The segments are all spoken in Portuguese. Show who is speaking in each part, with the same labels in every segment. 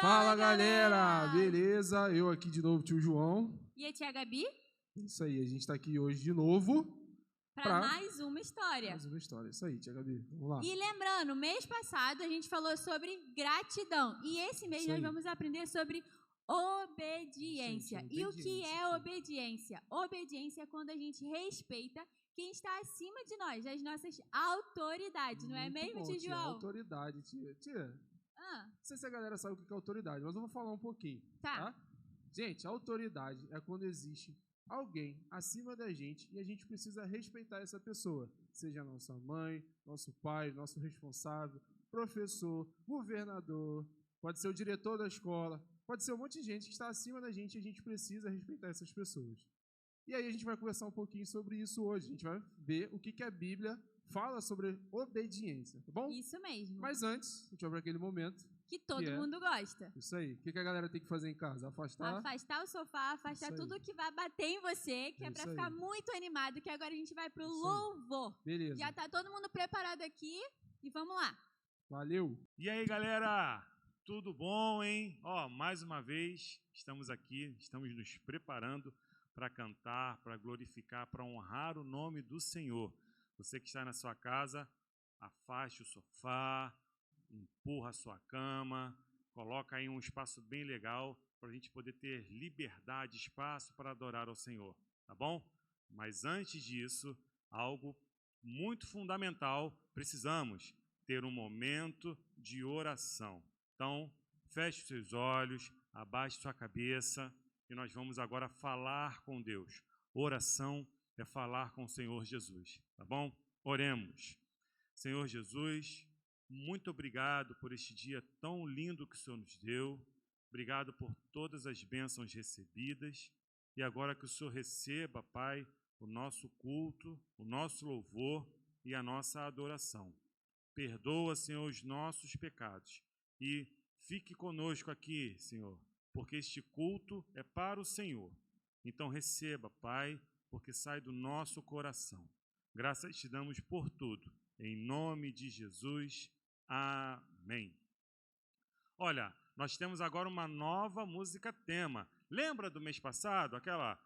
Speaker 1: Fala, galera! Beleza? Eu aqui de novo, tio João.
Speaker 2: E a tia Gabi?
Speaker 1: Isso aí, a gente tá aqui hoje de novo
Speaker 2: Para mais uma história.
Speaker 1: Mais uma história, isso aí, tia Gabi. Vamos lá.
Speaker 2: E lembrando, mês passado a gente falou sobre gratidão. E esse mês nós vamos aprender sobre obediência.
Speaker 1: Gente,
Speaker 2: e o que é obediência? Obediência é quando a gente respeita quem está acima de nós, as nossas autoridades, não é mesmo, tio João?
Speaker 1: Autoridade, tia. Não sei se a galera sabe o que é autoridade, mas eu vou falar um pouquinho. Tá? Gente, autoridade é quando existe alguém acima da gente e a gente precisa respeitar essa pessoa. Seja nossa mãe, nosso pai, nosso responsável, professor, governador, pode ser o diretor da escola, pode ser um monte de gente que está acima da gente e a gente precisa respeitar essas pessoas. E aí a gente vai conversar um pouquinho sobre isso hoje. A gente vai ver o que a Bíblia fala sobre obediência, tá bom?
Speaker 2: Isso mesmo.
Speaker 1: Mas antes, a gente vai para aquele momento
Speaker 2: que todo mundo gosta.
Speaker 1: Isso aí. O que a galera tem que fazer em casa?
Speaker 2: Afastar o sofá, afastar tudo que vai bater em você, que é para ficar muito animado, que agora a gente vai pro louvor.
Speaker 1: Beleza.
Speaker 2: Já tá todo mundo preparado aqui e vamos lá.
Speaker 1: Valeu.
Speaker 3: E aí, galera? Tudo bom, hein? Mais uma vez estamos aqui, estamos nos preparando para cantar, para glorificar, para honrar o nome do Senhor. Você que está na sua casa, afaste o sofá, empurra a sua cama, coloca aí um espaço bem legal para a gente poder ter liberdade, espaço para adorar ao Senhor, tá bom? Mas antes disso, algo muito fundamental, precisamos ter um momento de oração. Então, feche os seus olhos, abaixe sua cabeça e nós vamos agora falar com Deus. Oração é falar com o Senhor Jesus, tá bom? Oremos. Senhor Jesus, muito obrigado por este dia tão lindo que o Senhor nos deu. Obrigado por todas as bênçãos recebidas. E agora que o Senhor receba, Pai, o nosso culto, o nosso louvor e a nossa adoração. Perdoa, Senhor, os nossos pecados. E fique conosco aqui, Senhor, porque este culto é para o Senhor. Então receba, Pai, porque sai do nosso coração. Graças te damos por tudo. Em nome de Jesus. Amém. Olha, nós temos agora uma nova música tema. Lembra do mês passado? Aquela,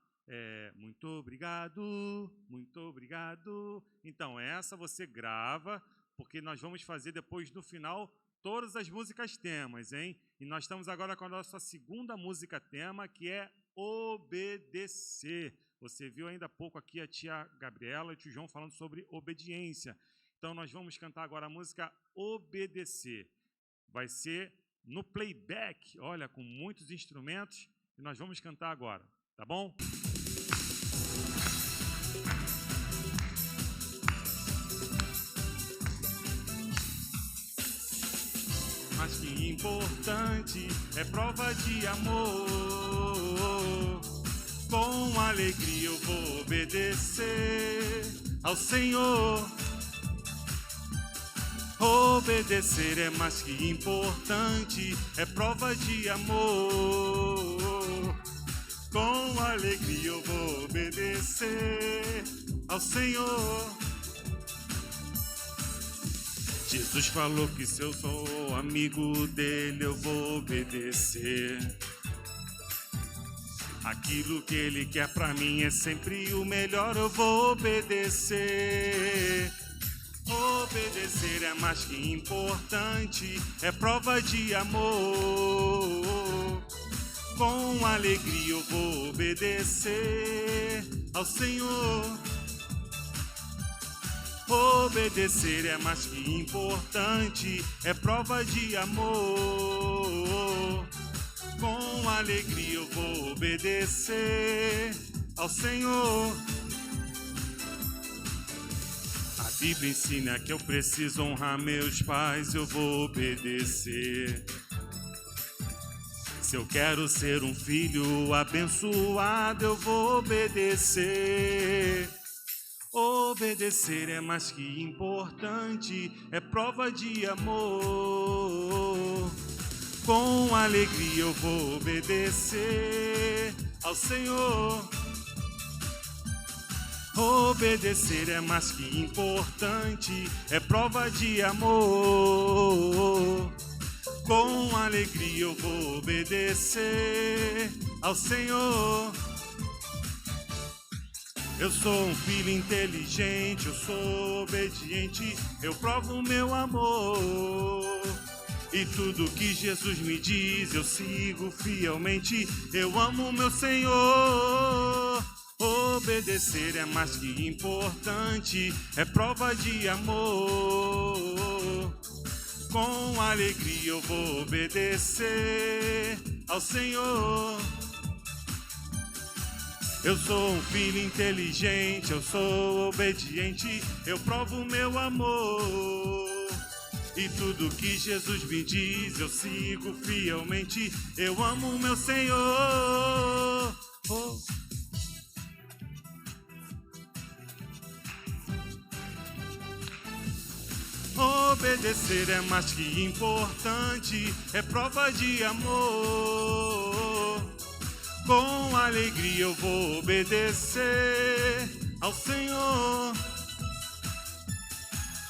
Speaker 3: muito obrigado, muito obrigado. Então, essa você grava, porque nós vamos fazer depois, no final, todas as músicas temas, hein? E nós estamos agora com a nossa segunda música tema, que é obedecer. Você viu ainda há pouco aqui a tia Gabriela e o tio João falando sobre obediência. Então, nós vamos cantar agora a música Obedecer. Vai ser no playback, olha, com muitos instrumentos, e nós vamos cantar agora, tá bom? Mas que importante é prova de amor. Com alegria eu vou obedecer ao Senhor. Obedecer é mais que importante, é prova de amor. Com alegria eu vou obedecer ao Senhor. Jesus falou que se eu sou amigo dele, eu vou obedecer. Aquilo que ele quer pra mim é sempre o melhor, eu vou obedecer. Obedecer é mais que importante, é prova de amor. Com alegria eu vou obedecer ao Senhor. Obedecer é mais que importante, é prova de amor. Com alegria eu vou obedecer ao Senhor. A Bíblia ensina que eu preciso honrar meus pais, eu vou obedecer. Se eu quero ser um filho abençoado, eu vou obedecer. Obedecer é mais que importante, é prova de amor. Com alegria eu vou obedecer ao Senhor. Obedecer é mais que importante, é prova de amor. Com alegria eu vou obedecer ao Senhor. Eu sou um filho inteligente, eu sou obediente, eu provo o meu amor. E tudo que Jesus me diz, eu sigo fielmente, eu amo meu Senhor. Obedecer é mais que importante, é prova de amor. Com alegria eu vou obedecer ao Senhor. Eu sou um filho inteligente, eu sou obediente, eu provo o meu amor. E tudo que Jesus me diz, eu sigo fielmente, eu amo o meu Senhor. Oh. Obedecer é mais que importante, é prova de amor. Com alegria eu vou obedecer ao Senhor.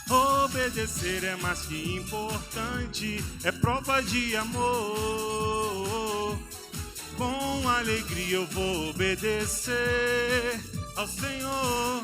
Speaker 3: Obedecer é mais que importante, é prova de amor. Com alegria eu vou obedecer ao Senhor.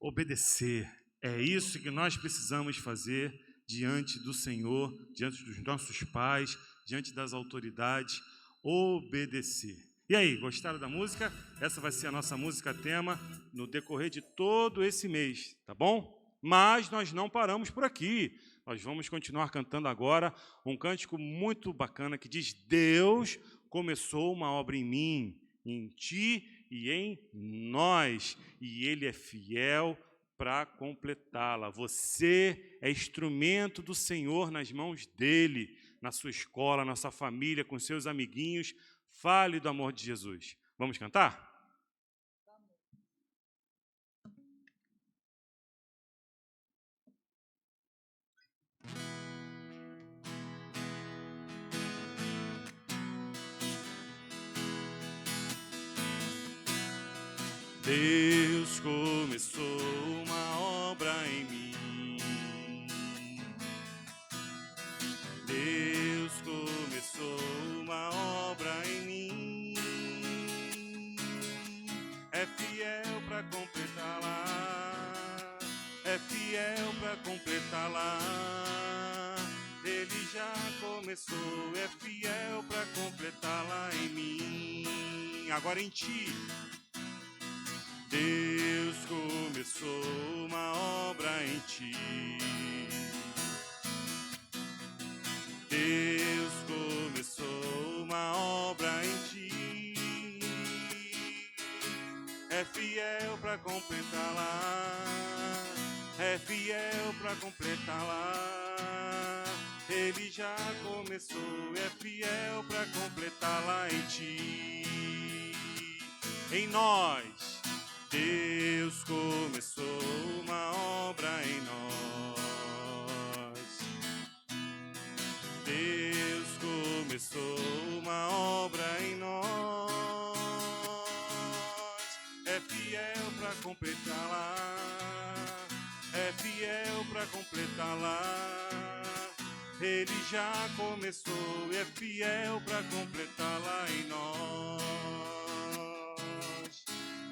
Speaker 3: Obedecer, é isso que nós precisamos fazer diante do Senhor, diante dos nossos pais, diante das autoridades, obedecer. E aí, gostaram da música? Essa vai ser a nossa música tema no decorrer de todo esse mês, tá bom? Mas nós não paramos por aqui. Nós vamos continuar cantando agora um cântico muito bacana que diz: Deus começou uma obra em mim, em ti e em nós, e Ele é fiel para completá-la. Você é instrumento do Senhor nas mãos dEle, na sua escola, na sua família, com seus amiguinhos. Fale do amor de Jesus. Vamos cantar? Deus começou uma obra em mim. Deus começou uma obra em mim. É fiel para completá-la. É fiel para completá-la. Ele já começou. É fiel para completá-la em mim. Agora em ti. Deus começou uma obra em ti. Deus começou uma obra em ti. É fiel para completá-la. É fiel para completá-la. Ele já começou. É fiel para completá-la em ti. Em nós. Deus começou uma obra em nós. Deus começou uma obra em nós. É fiel para completá-la. É fiel para completá-la. Ele já começou. É fiel para completá-la em nós.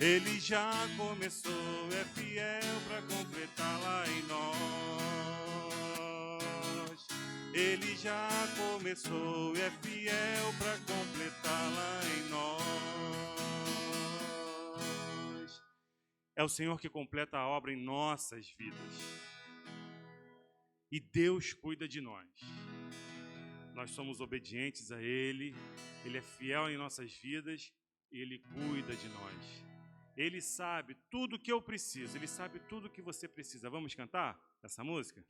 Speaker 3: Ele já começou, é fiel para completá-la em nós. Ele já começou, é fiel para completá-la em nós. É o Senhor que completa a obra em nossas vidas. E Deus cuida de nós. Nós somos obedientes a Ele, Ele é fiel em nossas vidas e Ele cuida de nós. Ele sabe tudo o que eu preciso, Ele sabe tudo o que você precisa. Vamos cantar essa música?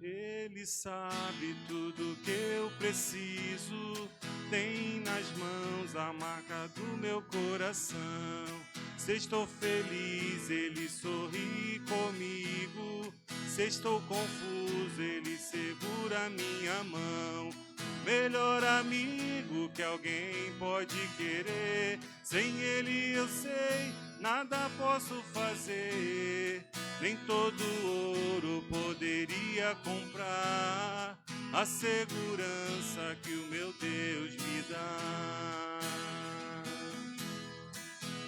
Speaker 3: Ele sabe tudo que eu preciso, tem nas mãos a marca do meu coração. Se estou feliz, Ele sorri comigo.
Speaker 4: Se estou confuso, Ele segura minha mão. Melhor amigo que alguém pode querer. Sem Ele eu sei, nada posso fazer. Nem todo ouro poderia comprar a segurança que o meu Deus me dá.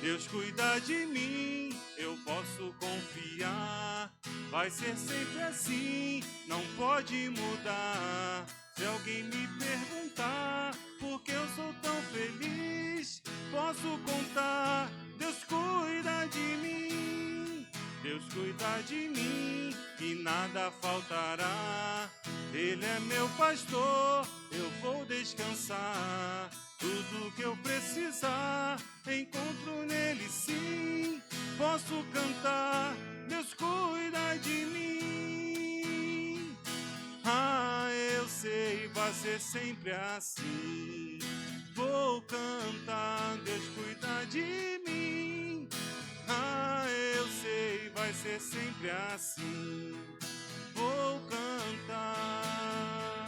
Speaker 4: Deus cuida de mim, eu posso confiar. Vai ser sempre assim, não pode mudar. Se alguém me perguntar por que eu sou tão feliz, posso contar, Deus cuida de mim. Deus cuida de mim e nada faltará. Ele é meu pastor, eu vou descansar. Tudo que eu precisar, encontro nele sim. Posso cantar, Deus cuida de mim. Ah, eu sei, vai ser sempre assim. Vou cantar, Deus cuida de mim. Ah, eu sei, vai ser sempre assim. Vou cantar.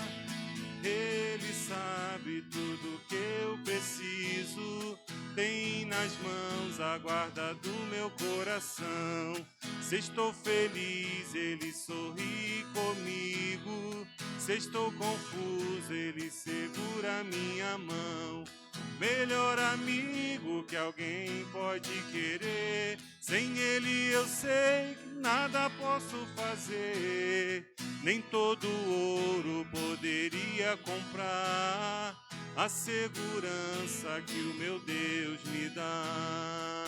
Speaker 4: Ele sabe tudo que eu preciso. Tem nas mãos a guarda do meu coração. Se estou feliz, Ele sorri comigo. Se estou confuso, Ele segura minha mão. Melhor amigo que alguém pode querer. Sem Ele eu sei que nada posso fazer. Nem todo ouro poderia comprar a segurança que o meu Deus me dá.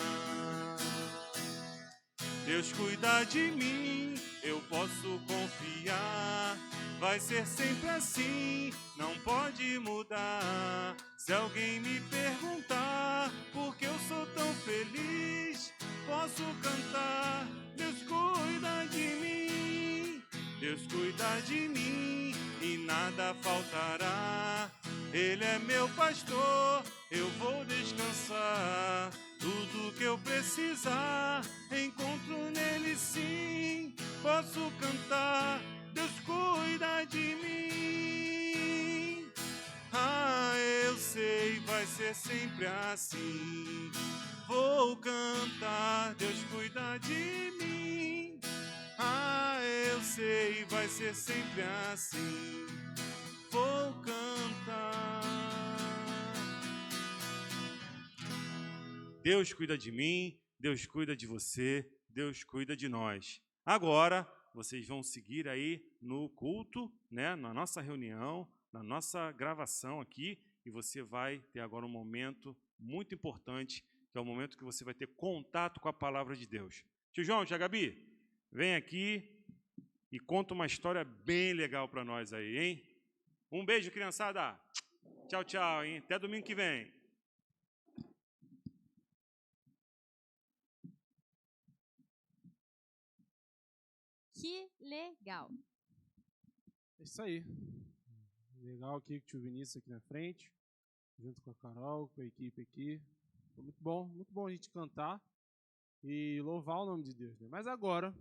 Speaker 4: Deus cuida de mim, eu posso confiar. Vai ser sempre assim, não pode mudar. Se alguém me perguntar por que eu sou tão feliz, posso cantar, Deus cuida de mim. Deus cuida de mim e nada faltará. Ele é meu pastor, eu vou descansar. Tudo que eu precisar, encontro nele sim. Posso cantar, Deus cuida de mim. Ah, eu sei, vai ser sempre assim. Vou cantar, Deus cuida de mim. Ah, eu sei, vai ser sempre assim. Vou cantar. Deus cuida de mim, Deus cuida de você, Deus cuida de nós. Agora, vocês vão seguir aí no culto, né, na nossa reunião, na nossa gravação aqui, e você vai ter agora um momento muito importante, que é o momento que você vai ter contato com a palavra de Deus. Tio João, tia Gabi, vem aqui e conta uma história bem legal para nós aí, hein? Um beijo, criançada. Tchau, tchau, hein? Até domingo que vem.
Speaker 2: Que legal.
Speaker 1: É isso aí. Legal aqui com o tio Vinícius aqui na frente, junto com a Carol, com a equipe aqui. Foi muito bom a gente cantar e louvar o nome de Deus, né? Mas agora,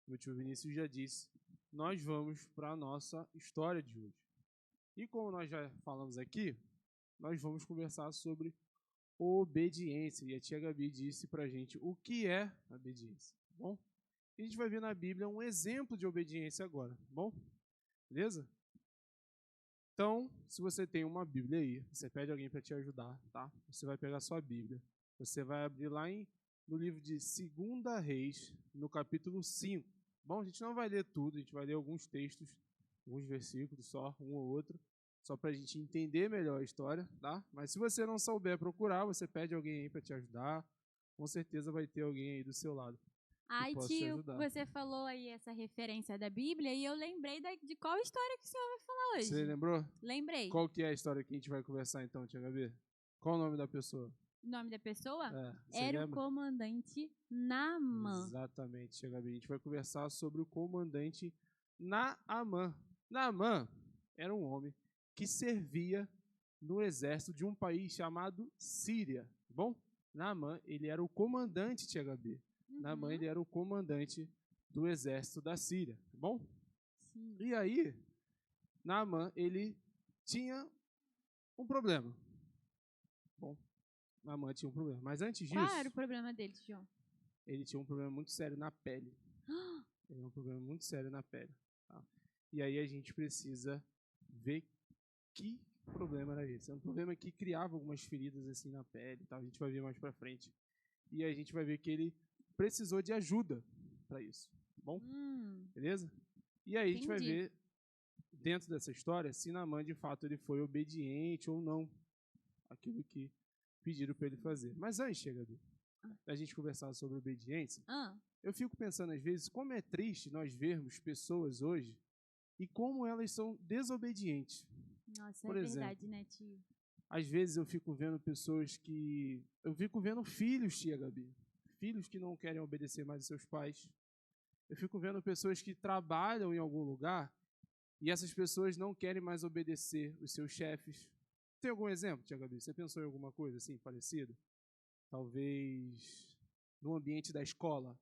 Speaker 1: como o tio Vinícius já disse, nós vamos para a nossa história de hoje. E como nós já falamos aqui, nós vamos conversar sobre obediência. E a tia Gabi disse pra gente o que é obediência, tá bom? E a gente vai ver na Bíblia um exemplo de obediência agora, tá bom? Beleza? Então, se você tem uma Bíblia aí, você pede alguém para te ajudar, tá? Você vai pegar a sua Bíblia, você vai abrir lá no livro de 2 Reis, no capítulo 5. Bom, a gente não vai ler tudo, a gente vai ler alguns textos, alguns versículos só, um ou outro, só para a gente entender melhor a história, tá? Mas se você não souber procurar, você pede alguém aí para te ajudar, com certeza vai ter alguém aí do seu lado.
Speaker 2: Ai, tio, você falou aí essa referência da Bíblia e eu lembrei de qual história que o senhor vai falar hoje.
Speaker 1: Você lembrou?
Speaker 2: Lembrei.
Speaker 1: Qual que é a história que a gente vai conversar então, tia Gabi? Qual o nome da pessoa?
Speaker 2: O nome da pessoa?
Speaker 1: Era
Speaker 2: lembra? O comandante Naamã.
Speaker 1: Exatamente, tia Gabi. A gente vai conversar sobre o comandante Naamã. Naamã era um homem que servia no exército de um país chamado Síria, tá bom? Naamã, ele era o comandante, tia Gabi. Naamã, ele era o comandante do exército da Síria, tá bom?
Speaker 2: Sim.
Speaker 1: E aí, Naamã, ele tinha um problema. Bom, Naamã tinha um problema. Mas antes disso...
Speaker 2: Qual era o problema dele, João?
Speaker 1: Ele tinha um problema muito sério na pele. Ele tinha um problema muito sério na pele. Tá? E aí a gente precisa ver que problema era esse. É um problema que criava algumas feridas assim na pele. Tá? A gente vai ver mais pra frente. E aí a gente vai ver que ele precisou de ajuda para isso. Tá bom? Beleza? E aí a gente vai ver, dentro dessa história, se Naamã de fato ele foi obediente ou não àquilo que pediram para ele fazer. Mas antes, Gabi, da gente conversar sobre obediência, eu fico pensando às vezes como é triste nós vermos pessoas hoje e como elas são desobedientes.
Speaker 2: Nossa,
Speaker 1: por exemplo,
Speaker 2: verdade, né, tio?
Speaker 1: Às vezes eu fico vendo pessoas que... Eu fico vendo filhos, tia Gabi. Filhos que não querem obedecer mais aos seus pais. Eu fico vendo pessoas que trabalham em algum lugar e essas pessoas não querem mais obedecer os seus chefes. Tem algum exemplo, tia Gabi? Você pensou em alguma coisa assim, parecida? Talvez no ambiente da escola?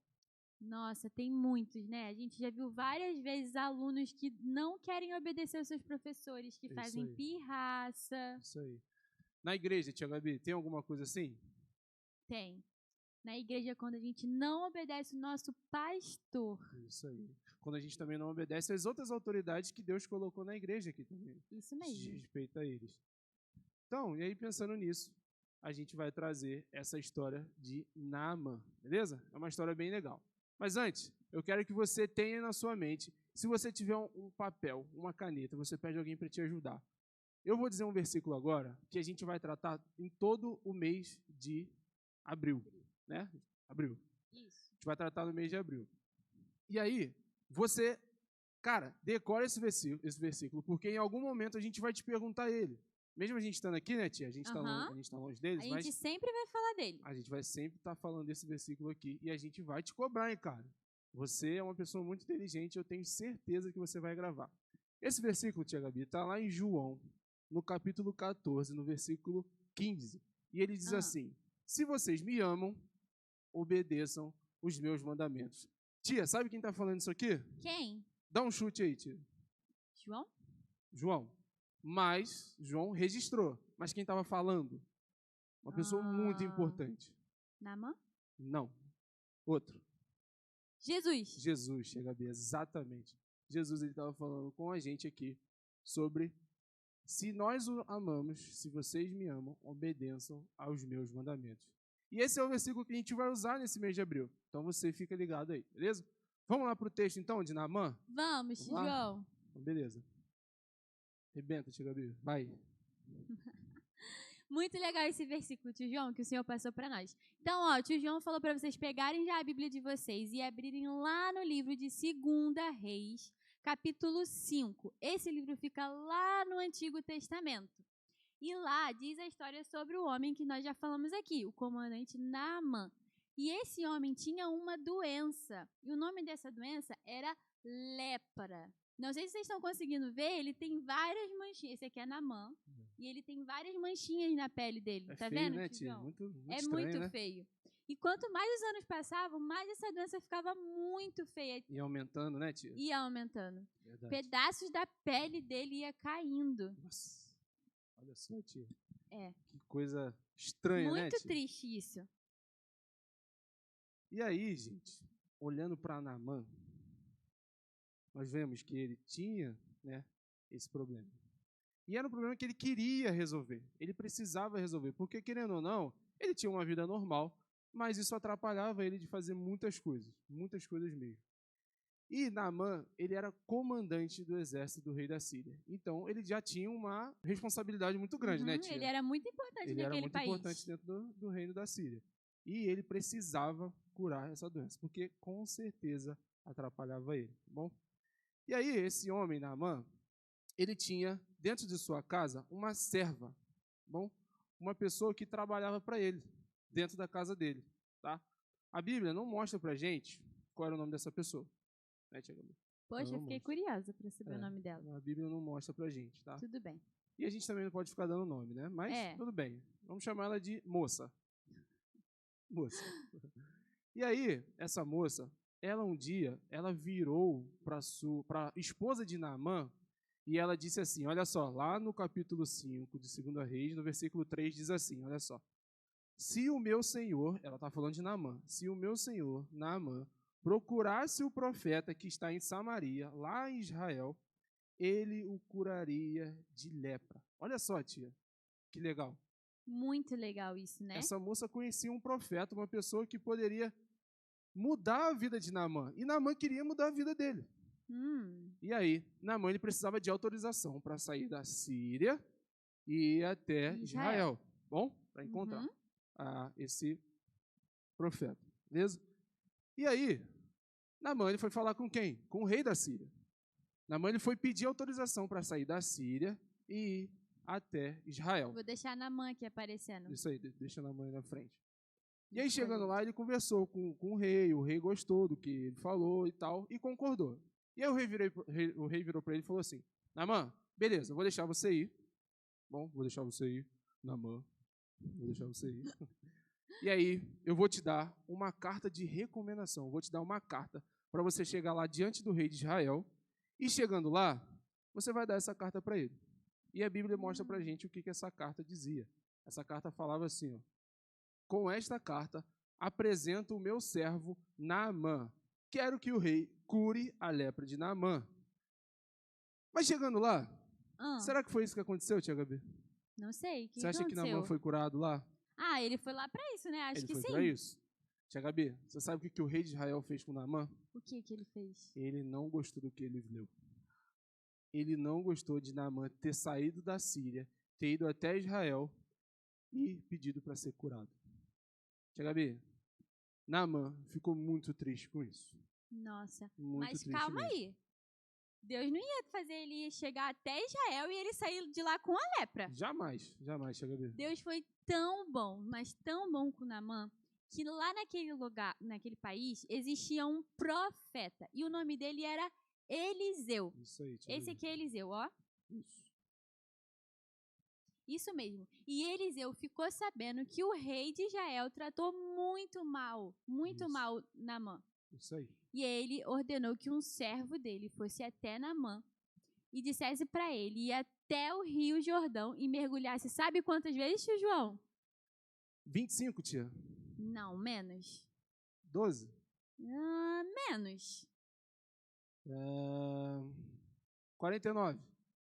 Speaker 2: Nossa, tem muitos, né? A gente já viu várias vezes alunos que não querem obedecer aos seus professores, que fazem pirraça.
Speaker 1: Isso aí. Na igreja, tia Gabi, tem alguma coisa assim?
Speaker 2: Tem. Na igreja, quando a gente não obedece o nosso pastor.
Speaker 1: Isso aí. Quando a gente também não obedece às outras autoridades que Deus colocou na igreja aqui também.
Speaker 2: Isso mesmo.
Speaker 1: Respeita eles. Então, e aí pensando nisso, a gente vai trazer essa história de Naamã, beleza? É uma história bem legal. Mas antes, eu quero que você tenha na sua mente, se você tiver um papel, uma caneta, você pede alguém para te ajudar. Eu vou dizer um versículo agora que a gente vai tratar em todo o mês de abril, né? Abril.
Speaker 2: Isso.
Speaker 1: A gente vai tratar no mês de abril. E aí, você, cara, decora esse versículo, porque em algum momento a gente vai te perguntar ele. Mesmo a gente estando aqui, né, tia? A gente está longe deles,
Speaker 2: mas... A gente sempre vai falar dele.
Speaker 1: A gente vai sempre estar falando desse versículo aqui e a gente vai te cobrar, hein, cara? Você é uma pessoa muito inteligente, eu tenho certeza que você vai gravar. Esse versículo, tia Gabi, está lá em João, no capítulo 14, no versículo 15. E ele diz assim: se vocês me amam, obedeçam os meus mandamentos. Tia, sabe quem está falando isso aqui?
Speaker 2: Quem?
Speaker 1: Dá um chute aí, tia.
Speaker 2: João?
Speaker 1: João. Mas João registrou. Mas quem estava falando? Uma pessoa muito importante.
Speaker 2: Naamã?
Speaker 1: Não. Outro.
Speaker 2: Jesus.
Speaker 1: Jesus, chega bem, exatamente. Jesus estava falando com a gente aqui sobre se nós o amamos, se vocês me amam, obedeçam aos meus mandamentos. E esse é o versículo que a gente vai usar nesse mês de abril. Então você fica ligado aí, beleza? Vamos lá para o texto então de Naamã?
Speaker 2: Vamos, João.
Speaker 1: Então, beleza. Rebenta, tia Gabi. Vai.
Speaker 2: Muito legal esse versículo, tio João, que o Senhor passou para nós. Então, ó, o tio João falou para vocês pegarem já a Bíblia de vocês e abrirem lá no livro de 2 Reis, capítulo 5. Esse livro fica lá no Antigo Testamento. E lá diz a história sobre o homem que nós já falamos aqui, o comandante Naamã. E esse homem tinha uma doença. E o nome dessa doença era lepra. Não sei se vocês estão conseguindo ver, ele tem várias manchinhas. Esse aqui é Naamã. E ele tem várias manchinhas na pele dele. Tá
Speaker 1: feio,
Speaker 2: vendo,
Speaker 1: né,
Speaker 2: tia?
Speaker 1: Muito
Speaker 2: é
Speaker 1: estranho,
Speaker 2: muito
Speaker 1: né?
Speaker 2: feio. E quanto mais os anos passavam, mais essa doença ficava muito feia.
Speaker 1: Ia aumentando, né, tia?
Speaker 2: Ia aumentando.
Speaker 1: Verdade.
Speaker 2: Pedaços da pele dele ia caindo.
Speaker 1: Nossa. Olha só, tia.
Speaker 2: É.
Speaker 1: Que coisa estranha, né, tia?
Speaker 2: Muito triste isso.
Speaker 1: E aí, gente, olhando para Naamã, nós vemos que ele tinha, né, esse problema. E era um problema que ele queria resolver. Ele precisava resolver. Porque, querendo ou não, ele tinha uma vida normal, mas isso atrapalhava ele de fazer muitas coisas mesmo. E Naamã, ele era comandante do exército do rei da Síria. Então, ele já tinha uma responsabilidade muito grande, né, tia?
Speaker 2: Ele era muito importante naquele país.
Speaker 1: Ele era muito importante dentro do reino da Síria. E ele precisava curar essa doença, porque com certeza atrapalhava ele, tá bom? E aí, esse homem, Naamã, ele tinha dentro de sua casa uma serva, bom? Uma pessoa que trabalhava para ele, dentro da casa dele, tá? A Bíblia não mostra pra gente qual era o nome dessa pessoa. Né, tia Gabi?
Speaker 2: Poxa, eu fiquei curiosa para saber o nome dela.
Speaker 1: A Bíblia não mostra pra gente, tá?
Speaker 2: Tudo bem.
Speaker 1: E a gente também não pode ficar dando nome, né? Mas tudo bem. Vamos chamar ela de moça. Moça. E aí, essa moça, ela um dia, ela virou para a esposa de Naamã e ela disse assim, olha só, lá no capítulo 5 de 2 Reis, no versículo 3, diz assim, olha só. Se o meu senhor, ela está falando de Naamã, se o meu senhor, Naamã, procurasse o profeta que está em Samaria, lá em Israel, ele o curaria de lepra. Olha só, tia, que legal.
Speaker 2: Muito legal isso, né?
Speaker 1: Essa moça conhecia um profeta, uma pessoa que poderia mudar a vida de Naamã. E Naamã queria mudar a vida dele. E aí, Naamã ele precisava de autorização para sair da Síria e ir até Israel. Bom, para encontrar esse profeta. Beleza? E aí, Naamã ele foi falar com quem? Com o rei da Síria. Naamã ele foi pedir autorização para sair da Síria e ir até Israel.
Speaker 2: Vou deixar Naamã aqui aparecendo.
Speaker 1: Isso aí, deixa Naamã aí na frente. E aí, chegando lá, ele conversou com o rei gostou do que ele falou e tal, e concordou. E aí o rei virou para ele e falou assim, Naamã, beleza, vou deixar você ir. Bom, vou deixar você ir, Naamã, vou deixar você ir. E aí, eu vou te dar uma carta de recomendação, vou te dar uma carta para você chegar lá diante do rei de Israel, e chegando lá, você vai dar essa carta para ele. E a Bíblia mostra para a gente o que essa carta dizia. Essa carta falava assim, ó, com esta carta, apresento o meu servo Naamã. Quero que o rei cure a lepra de Naamã. Mas chegando lá, será que foi isso que aconteceu, tia Gabi?
Speaker 2: Não sei.
Speaker 1: Você acha que Naamã foi curado lá?
Speaker 2: Ah, ele foi lá para isso, né? Acho que sim.
Speaker 1: Ele foi para isso. Tia Gabi, você sabe o que o rei de Israel fez com Naamã?
Speaker 2: O que ele fez?
Speaker 1: Ele não gostou do que ele viu. Ele não gostou de Naamã ter saído da Síria, ter ido até Israel e pedido para ser curado. Tia Gabi, Naamã ficou muito triste com isso.
Speaker 2: Nossa, mas calma aí. Deus não ia fazer ele chegar até Israel e ele sair de lá com a lepra.
Speaker 1: Jamais, tia Gabi.
Speaker 2: Deus foi tão bom, mas tão bom com Naamã, que lá naquele lugar, naquele país, existia um profeta. E o nome dele era Eliseu.
Speaker 1: Isso aí, tia
Speaker 2: Esse aqui é Eliseu, ó. Isso mesmo. E Eliseu ficou sabendo que o rei de Israel tratou muito mal Naamã.
Speaker 1: Isso aí.
Speaker 2: E ele ordenou que um servo dele fosse até Naamã e dissesse para ele ir até o rio Jordão e mergulhasse. Sabe quantas vezes, tio João?
Speaker 1: 25, tia.
Speaker 2: Não, menos.
Speaker 1: 12?
Speaker 2: Menos.
Speaker 1: 49?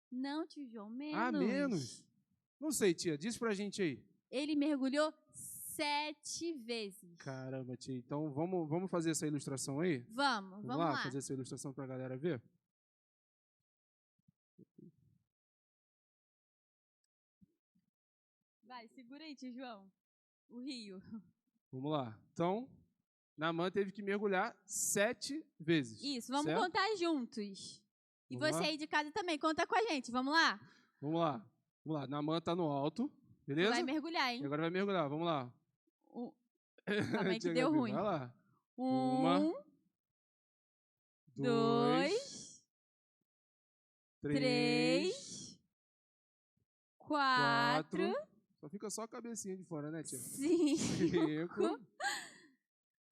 Speaker 2: Não, tio João, menos.
Speaker 1: Ah, menos? Não sei, tia. Diz pra gente aí.
Speaker 2: Ele mergulhou 7 vezes.
Speaker 1: Caramba, tia. Então, vamos fazer essa ilustração aí?
Speaker 2: Vamos lá.
Speaker 1: Fazer essa ilustração pra galera ver?
Speaker 2: Vai, segura aí, tio João. O rio.
Speaker 1: Vamos lá. Então, Naamã teve que mergulhar 7 vezes.
Speaker 2: Isso, vamos
Speaker 1: certo?
Speaker 2: contar juntos. E
Speaker 1: Vamos
Speaker 2: você
Speaker 1: lá?
Speaker 2: aí de casa também, conta com a gente. Vamos lá?
Speaker 1: Vamos lá. Naamã tá no alto, beleza?
Speaker 2: Vai mergulhar, hein?
Speaker 1: E agora vai mergulhar, vamos lá.
Speaker 2: Calma aí que
Speaker 1: Tia
Speaker 2: deu
Speaker 1: Gabi,
Speaker 2: ruim.
Speaker 1: Vai lá.
Speaker 2: 1, 2, 3, 4,
Speaker 1: Só fica só a cabecinha de fora, né, tia?
Speaker 2: 5,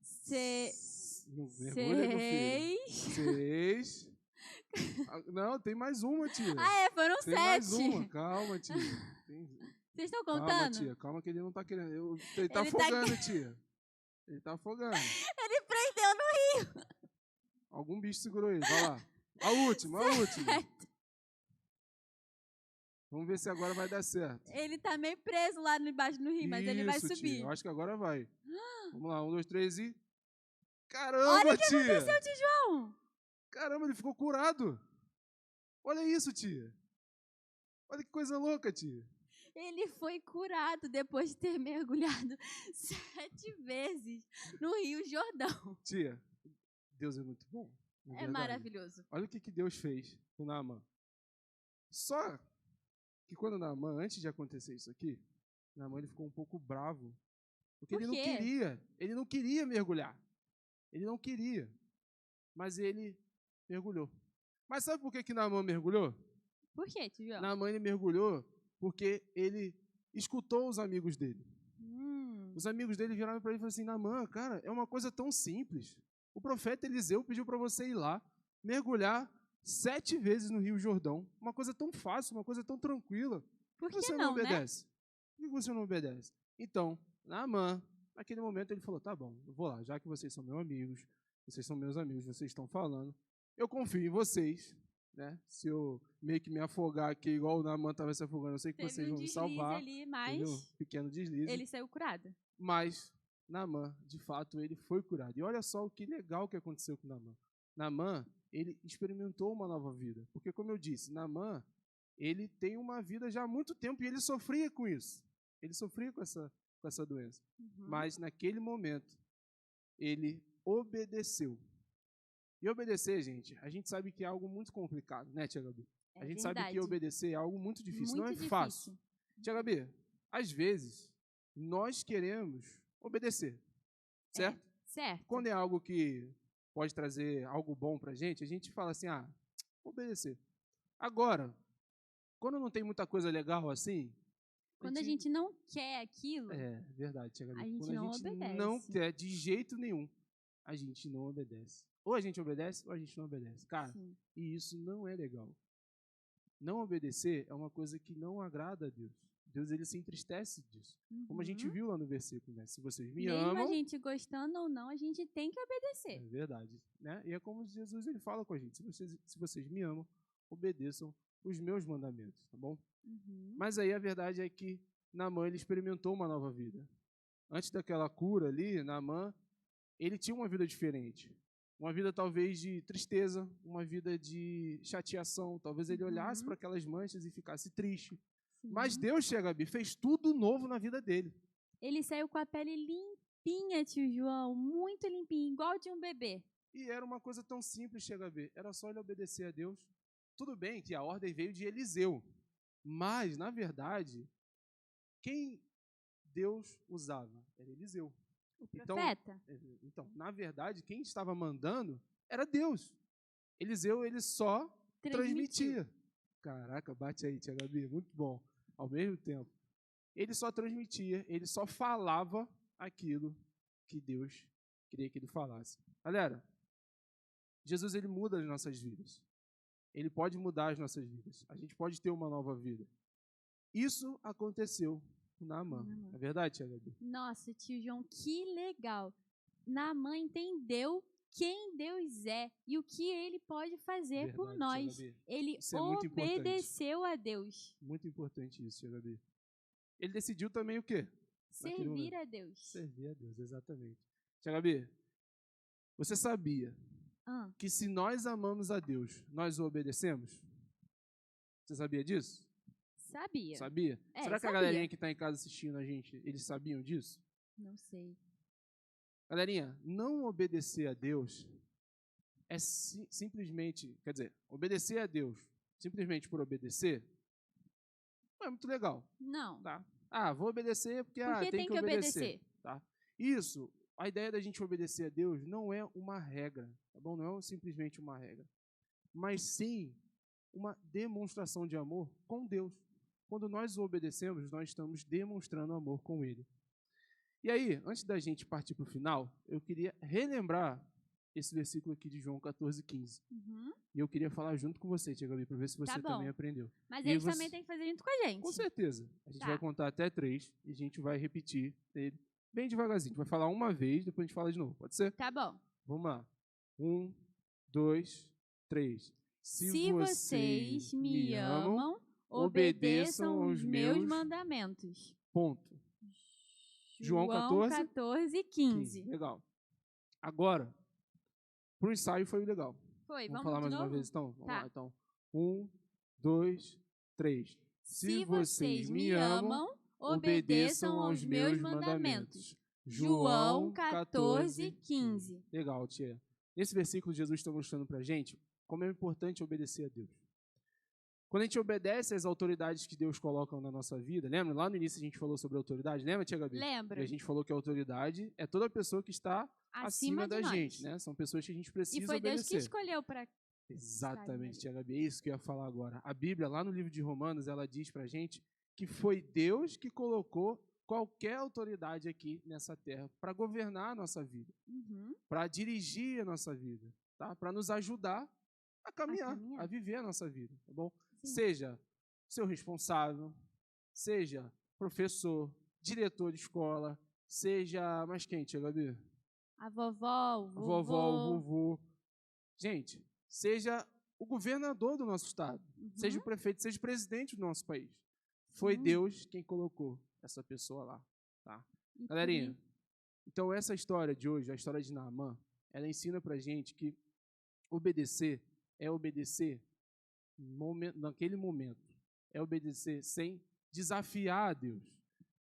Speaker 2: 6.
Speaker 1: Mergulha, meu filho. 6. Não, tem mais uma, tia.
Speaker 2: Foram
Speaker 1: tem
Speaker 2: 7.
Speaker 1: Mais uma. Calma, tia.
Speaker 2: Vocês estão contando?
Speaker 1: Calma, tia. Calma que ele não tá querendo. Ele tá afogando, tia. Ele tá afogando.
Speaker 2: Ele prendeu no rio.
Speaker 1: Algum bicho segurou ele. Vai lá. A última. Vamos ver se agora vai dar certo.
Speaker 2: Ele tá meio preso lá embaixo no rio, mas ele vai subir.
Speaker 1: Tia, eu acho que agora vai. Vamos lá, 1, 2, 3 e... Caramba,
Speaker 2: Olha o que
Speaker 1: tia!
Speaker 2: aconteceu, tio João!
Speaker 1: Caramba, ele ficou curado. Olha isso, tia. Olha que coisa louca, tia.
Speaker 2: Ele foi curado depois de ter mergulhado 7 vezes no Rio Jordão.
Speaker 1: Tia, Deus é muito bom.
Speaker 2: É maravilhoso.
Speaker 1: Olha o que Deus fez com Naamã. Só que quando Naamã, antes de acontecer isso aqui, Naamã ele ficou um pouco bravo. Porque ele não queria mergulhar. Ele não queria. Mas ele mergulhou. Mas sabe por que Naamã mergulhou?
Speaker 2: Por quê, tio?
Speaker 1: Naamã ele mergulhou porque ele escutou os amigos dele. Os amigos dele viraram para ele e falaram assim, Naamã, cara, é uma coisa tão simples. O profeta Eliseu pediu para você ir lá, mergulhar 7 vezes no Rio Jordão. Uma coisa tão fácil, uma coisa tão tranquila.
Speaker 2: Por que
Speaker 1: você
Speaker 2: não,
Speaker 1: obedece? Né? Por que você não obedece? Então, Naamã, naquele momento ele falou, tá bom, eu vou lá, já que vocês são meus amigos, vocês estão falando, eu confio em vocês, né? Se eu meio que me afogar aqui, igual o Naamã estava se afogando, eu sei que vocês vão me salvar.
Speaker 2: Ali, mas
Speaker 1: pequeno deslize.
Speaker 2: Ele saiu curado.
Speaker 1: Mas Naamã, de fato, ele foi curado. E olha só o que legal que aconteceu com Naamã. Naamã, ele experimentou uma nova vida. Porque, como eu disse, Naamã, ele tem uma vida já há muito tempo e ele sofria com isso. Ele sofria com essa doença. Mas, naquele momento, ele obedeceu. E obedecer, gente, a gente sabe que é algo muito complicado, né, Tia Gabi? A gente sabe que obedecer é algo muito difícil, não é fácil. Tia Gabi, às vezes, nós queremos obedecer, certo?
Speaker 2: Certo.
Speaker 1: Quando é algo que pode trazer algo bom pra gente, a gente fala assim, obedecer. Agora, quando não tem muita coisa legal assim...
Speaker 2: Quando a gente não quer aquilo...
Speaker 1: É, verdade, Tia Gabi.
Speaker 2: A gente não obedece.
Speaker 1: Não quer de jeito nenhum, a gente não obedece. Ou a gente obedece, ou a gente não obedece. Cara, sim. E isso não é legal. Não obedecer é uma coisa que não agrada a Deus. Deus, ele se entristece disso. Como a gente viu lá no versículo, né? Se vocês me amam...
Speaker 2: Mesmo a gente gostando ou não, a gente tem que obedecer.
Speaker 1: É verdade. Né? E é como Jesus, ele fala com a gente. Se vocês me amam, obedeçam os meus mandamentos, tá bom? Mas aí a verdade é que Naamã, ele experimentou uma nova vida. Antes daquela cura ali, Naamã, ele tinha uma vida diferente. Uma vida talvez de tristeza, uma vida de chateação. Talvez ele olhasse para aquelas manchas e ficasse triste. Sim. Mas Deus, Tia Gabi, fez tudo novo na vida dele.
Speaker 2: Ele saiu com a pele limpinha, tio João, muito limpinha, igual de um bebê.
Speaker 1: E era uma coisa tão simples, Tia Gabi. Era só ele obedecer a Deus. Tudo bem que a ordem veio de Eliseu. Mas, na verdade, quem Deus usava era Eliseu.
Speaker 2: O profeta.
Speaker 1: Então, na verdade, quem estava mandando era Deus. Eliseu, ele só transmitia. Caraca, bate aí, Tia Gabi, muito bom. Ao mesmo tempo. Ele só transmitia, ele só falava aquilo que Deus queria que ele falasse. Galera, Jesus, ele muda as nossas vidas. Ele pode mudar as nossas vidas. A gente pode ter uma nova vida. Isso aconteceu com Naamã. É verdade, Tia Gabi?
Speaker 2: Nossa, tio João, que legal. Naamã entendeu quem Deus é e o que ele pode fazer verdade, por nós. Ele obedeceu a Deus.
Speaker 1: Muito importante isso, Tia Gabi. Ele decidiu também o quê?
Speaker 2: Servir a Deus.
Speaker 1: Servir a Deus, exatamente. Tia Gabi, você sabia que se nós amamos a Deus, nós o obedecemos? Você sabia disso?
Speaker 2: Sabia.
Speaker 1: Sabia? Será que a galerinha que está em casa assistindo a gente, eles sabiam disso?
Speaker 2: Não sei.
Speaker 1: Galerinha, não obedecer a Deus é simplesmente, quer dizer, obedecer a Deus simplesmente por obedecer não é muito legal.
Speaker 2: Não.
Speaker 1: Tá? Vou obedecer porque tem que obedecer. Tá? Isso, a ideia da gente obedecer a Deus não é uma regra, tá bom? Não é simplesmente uma regra, mas sim uma demonstração de amor com Deus. Quando nós o obedecemos, nós estamos demonstrando amor com Ele. E aí, antes da gente partir para o final, eu queria relembrar esse versículo aqui de João 14:15. E eu queria falar junto com você, Tia Gabi, para ver se você também aprendeu.
Speaker 2: Mas eles também têm que fazer junto com a gente.
Speaker 1: Com certeza. A gente vai contar até 3 e a gente vai repetir ele bem devagarzinho. A gente vai falar uma vez, depois a gente fala de novo. Pode ser?
Speaker 2: Tá bom.
Speaker 1: Vamos lá. 1, 2, 3.
Speaker 2: Se vocês me amam, obedeçam os meus mandamentos.
Speaker 1: Ponto. João
Speaker 2: 14:15.
Speaker 1: Legal. Agora, pro ensaio foi legal.
Speaker 2: Foi,
Speaker 1: vamos falar mais uma vez, então? Vamos lá, então. 1, 2, 3.
Speaker 2: Se vocês me amam, obedeçam aos meus mandamentos. João 14:15.
Speaker 1: Legal, tia. Nesse versículo, Jesus está mostrando pra gente como é importante obedecer a Deus. Quando a gente obedece às autoridades que Deus coloca na nossa vida, lembra? Lá no início a gente falou sobre autoridade, lembra, Tia Gabi?
Speaker 2: Lembro.
Speaker 1: E a gente falou que a autoridade é toda pessoa que está acima da gente, né? São pessoas que a gente precisa obedecer.
Speaker 2: E foi Deus que escolheu para...
Speaker 1: Exatamente, Tia Gabi, é isso que eu ia falar agora. A Bíblia, lá no livro de Romanos, ela diz pra gente que foi Deus que colocou qualquer autoridade aqui nessa terra para governar a nossa vida, para dirigir a nossa vida, tá? Para nos ajudar a caminhar, a viver a nossa vida, tá bom? Sim. Seja seu responsável, seja professor, diretor de escola, seja mais quem, tia Gabi?
Speaker 2: A vovó, o vovô.
Speaker 1: A vovó, o vovô. Gente, seja o governador do nosso estado, seja o prefeito, seja o presidente do nosso país. Foi Deus quem colocou essa pessoa lá, tá? Galerinha, então essa história de hoje, a história de Naamã, ela ensina pra gente que obedecer é obedecer naquele momento. É obedecer sem desafiar a Deus.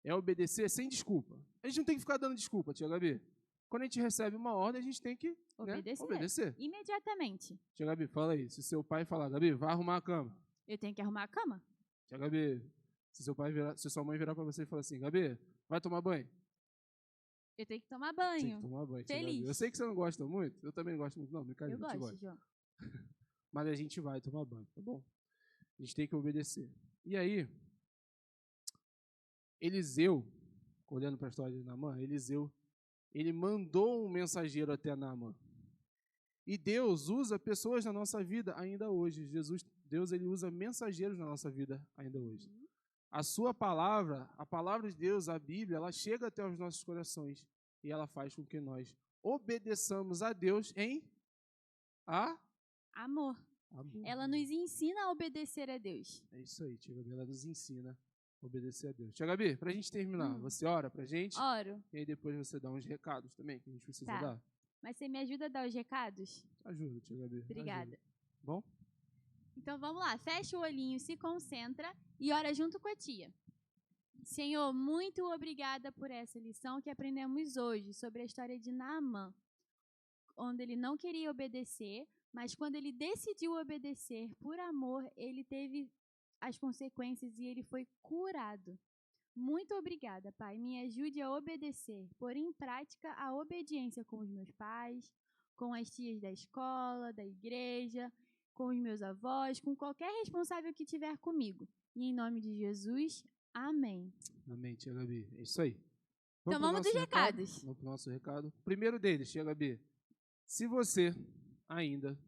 Speaker 1: É obedecer sem desculpa. A gente não tem que ficar dando desculpa, tia Gabi. Quando a gente recebe uma ordem, a gente tem que obedecer.
Speaker 2: Imediatamente.
Speaker 1: Tia Gabi, fala aí. Se seu pai falar, Gabi, vai arrumar a cama.
Speaker 2: Eu tenho que arrumar a cama?
Speaker 1: Tia Gabi, se sua mãe virar para você e falar assim, Gabi, vai tomar banho.
Speaker 2: Eu tenho que tomar banho.
Speaker 1: Tem que tomar banho.
Speaker 2: Feliz.
Speaker 1: Eu sei que você não gosta muito. Eu também gosto muito. Não, brincadeira.
Speaker 2: Eu gosto, João.
Speaker 1: Mas a gente vai tomar banho, tá bom? A gente tem que obedecer. E aí, Eliseu, olhando para a história de Naamã, Eliseu, ele mandou um mensageiro até Naamã. E Deus usa pessoas na nossa vida ainda hoje. Deus ele usa mensageiros na nossa vida ainda hoje. A sua palavra, a palavra de Deus, a Bíblia, ela chega até os nossos corações e ela faz com que nós obedeçamos a Deus em
Speaker 2: amor. Ela nos ensina a obedecer a Deus.
Speaker 1: É isso aí, tia Gabi, ela nos ensina a obedecer a Deus. Tia Gabi, pra gente terminar, você ora pra gente?
Speaker 2: Oro.
Speaker 1: E aí depois você dá uns recados também, que a gente precisa dar.
Speaker 2: Mas você me ajuda a dar os recados?
Speaker 1: Ajuda, tia Gabi.
Speaker 2: Obrigada.
Speaker 1: Ajuda. Bom?
Speaker 2: Então vamos lá, fecha o olhinho, se concentra e ora junto com a tia. Senhor, muito obrigada por essa lição que aprendemos hoje sobre a história de Naamã, onde ele não queria obedecer, mas quando ele decidiu obedecer por amor, ele teve as consequências e ele foi curado. Muito obrigada, Pai. Me ajude a obedecer, pôr em prática a obediência com os meus pais, com as tias da escola, da igreja, com os meus avós, com qualquer responsável que tiver comigo. E em nome de Jesus, amém.
Speaker 1: Amém, tia Gabi. É isso aí.
Speaker 2: Então vamos dos recados.
Speaker 1: Vamos para o nosso recado. Primeiro deles, tia Gabi. Se você ainda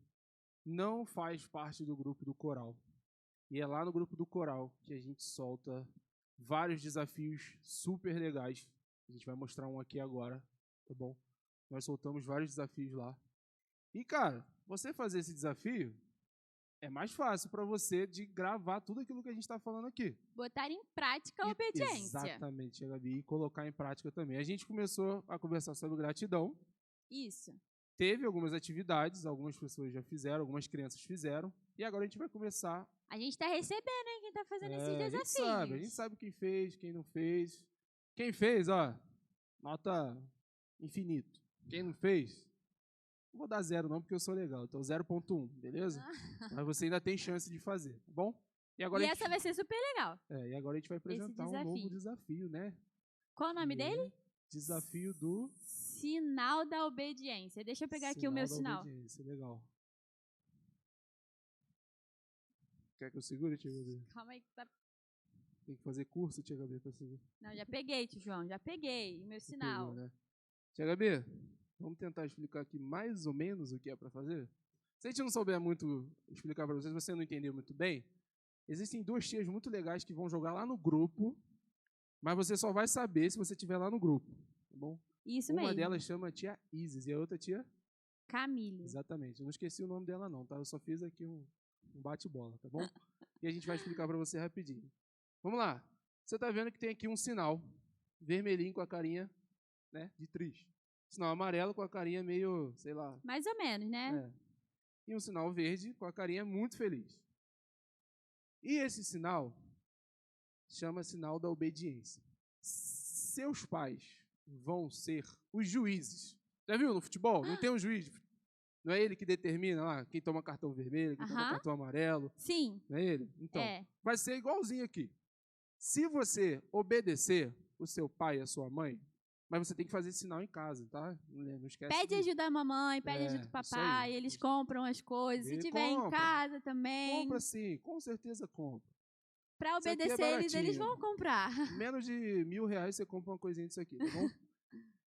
Speaker 1: não faz parte do grupo do coral, e é lá no grupo do coral que a gente solta vários desafios super legais. A gente vai mostrar um aqui agora, tá bom? Nós soltamos vários desafios lá. E, cara, você fazer esse desafio é mais fácil para você de gravar tudo aquilo que a gente está falando aqui.
Speaker 2: Botar em prática a obediência.
Speaker 1: Exatamente, Gabi. E colocar em prática também. A gente começou a conversar sobre gratidão.
Speaker 2: Isso.
Speaker 1: Teve algumas atividades, algumas pessoas já fizeram, algumas crianças fizeram. E agora a gente vai começar.
Speaker 2: A gente está recebendo, hein, quem está fazendo esses desafios.
Speaker 1: A gente sabe quem fez, quem não fez. Quem fez, ó, nota infinito. Quem não fez, não vou dar 0 não, porque eu sou legal. Então 0.1, beleza? Mas você ainda tem chance de fazer, tá bom?
Speaker 2: E essa vai ser super legal.
Speaker 1: E agora a gente vai apresentar um novo desafio, né?
Speaker 2: Qual o nome dele?
Speaker 1: Desafio do...
Speaker 2: Sinal da obediência. Deixa eu pegar aqui o meu sinal.
Speaker 1: Obediência, legal. Quer que eu segure, tia Gabi?
Speaker 2: Calma aí que tá...
Speaker 1: Tem que fazer curso, tia Gabi, para segurar.
Speaker 2: Não, já peguei, tio João, já peguei o meu sinal.
Speaker 1: Pegou, né? Tia Gabi, vamos tentar explicar aqui mais ou menos o que é para fazer? Se a gente não souber muito explicar para vocês, você não entendeu muito bem, existem 2 tias muito legais que vão jogar lá no grupo, mas você só vai saber se você estiver lá no grupo, tá bom?
Speaker 2: Isso mesmo.
Speaker 1: Uma delas chama tia Isis e a outra tia?
Speaker 2: Camille.
Speaker 1: Exatamente. Eu não esqueci o nome dela não, tá? Eu só fiz aqui um bate-bola, tá bom? E a gente vai explicar para você rapidinho. Vamos lá. Você tá vendo que tem aqui um sinal vermelhinho com a carinha, né, de triste. Sinal amarelo com a carinha meio, sei lá.
Speaker 2: Mais ou menos, né?
Speaker 1: E um sinal verde com a carinha muito feliz. E esse sinal chama sinal da obediência. Seus pais vão ser os juízes. Já viu no futebol? Não tem um juiz. Não é ele que determina lá quem toma cartão vermelho, quem toma cartão amarelo.
Speaker 2: Sim.
Speaker 1: Não é ele? Então, vai ser igualzinho aqui. Se você obedecer o seu pai e a sua mãe, mas você tem que fazer esse sinal em casa, tá? Não esquece.
Speaker 2: Pede ajuda da mamãe, pede ajuda do papai, eles compram as coisas. Se tiver em casa também.
Speaker 1: Compra sim, com certeza compra.
Speaker 2: Pra obedecer eles vão comprar.
Speaker 1: Menos de R$1.000 você compra uma coisinha disso aqui, tá bom?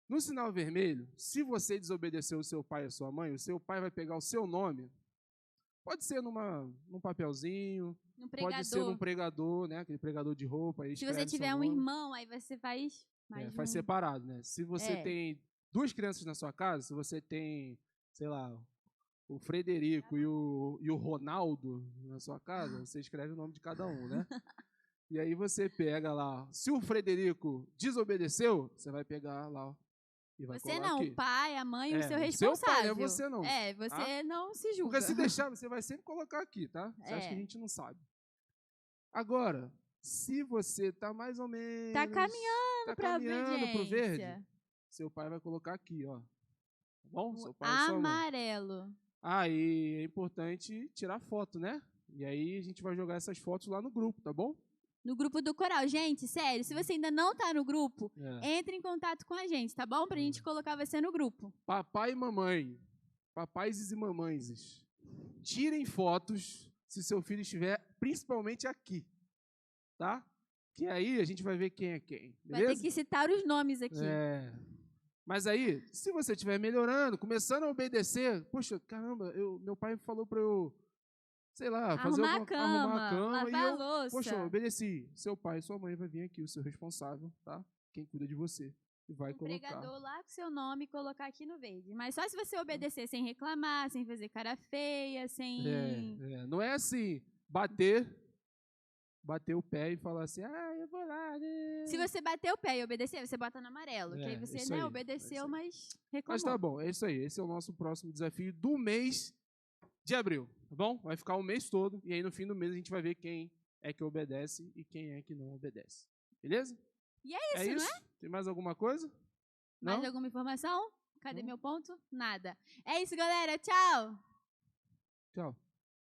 Speaker 1: No sinal vermelho, se você desobedecer o seu pai e a sua mãe, o seu pai vai pegar o seu nome. Pode ser num papelzinho, pode ser num pregador, né? Aquele pregador de roupa. Aí
Speaker 2: se você tiver um irmão, aí você faz mais
Speaker 1: faz separado, né? Se você tem 2 crianças na sua casa, se você tem, sei lá, o Frederico e o Ronaldo na sua casa, você escreve o nome de cada um, né? E aí você pega lá, se o Frederico desobedeceu, você vai pegar lá e vai
Speaker 2: você não, aqui. O pai, a mãe e o seu responsável.
Speaker 1: Seu pai, é você não.
Speaker 2: Você não se julga.
Speaker 1: Porque se deixar, você vai sempre colocar aqui, tá? Você acha que a gente não sabe. Agora, se você tá mais ou menos...
Speaker 2: Tá caminhando pro verde,
Speaker 1: seu pai vai colocar aqui, ó. Tá bom? Seu pai
Speaker 2: amarelo.
Speaker 1: Aí é importante tirar foto, né? E aí a gente vai jogar essas fotos lá no grupo, tá bom?
Speaker 2: No grupo do coral. Gente, sério, se você ainda não tá no grupo, entre em contato com a gente, tá bom? Pra gente colocar você no grupo.
Speaker 1: Papai e mamãe, papais e mamães, tirem fotos se seu filho estiver principalmente aqui, tá? Que aí a gente vai ver quem é quem, beleza?
Speaker 2: Vai ter que citar os nomes aqui.
Speaker 1: Mas aí, se você estiver melhorando, começando a obedecer, poxa, caramba, meu pai falou para eu, sei lá, arrumar a cama,
Speaker 2: lavar a louça.
Speaker 1: Poxa, eu obedeci. Seu pai e sua mãe vai vir aqui, o seu responsável, tá? Quem cuida de você. E vai colocar.
Speaker 2: Pregador lá com seu nome e colocar aqui no verde. Mas só se você obedecer sem reclamar, sem fazer cara feia, sem...
Speaker 1: Não é assim, bater o pé e falar assim, eu vou lá.
Speaker 2: Se você bater o pé e obedecer, você bota no amarelo. Que aí você obedeceu, mas reclamou.
Speaker 1: Mas tá bom, é isso aí. Esse é o nosso próximo desafio do mês de abril, tá bom? Vai ficar o mês todo e aí no fim do mês a gente vai ver quem é que obedece e quem é que não obedece. Beleza?
Speaker 2: E é isso, não é?
Speaker 1: Tem mais alguma coisa?
Speaker 2: Mais alguma informação? Cadê meu ponto? Nada. É isso, galera. Tchau!
Speaker 1: Tchau.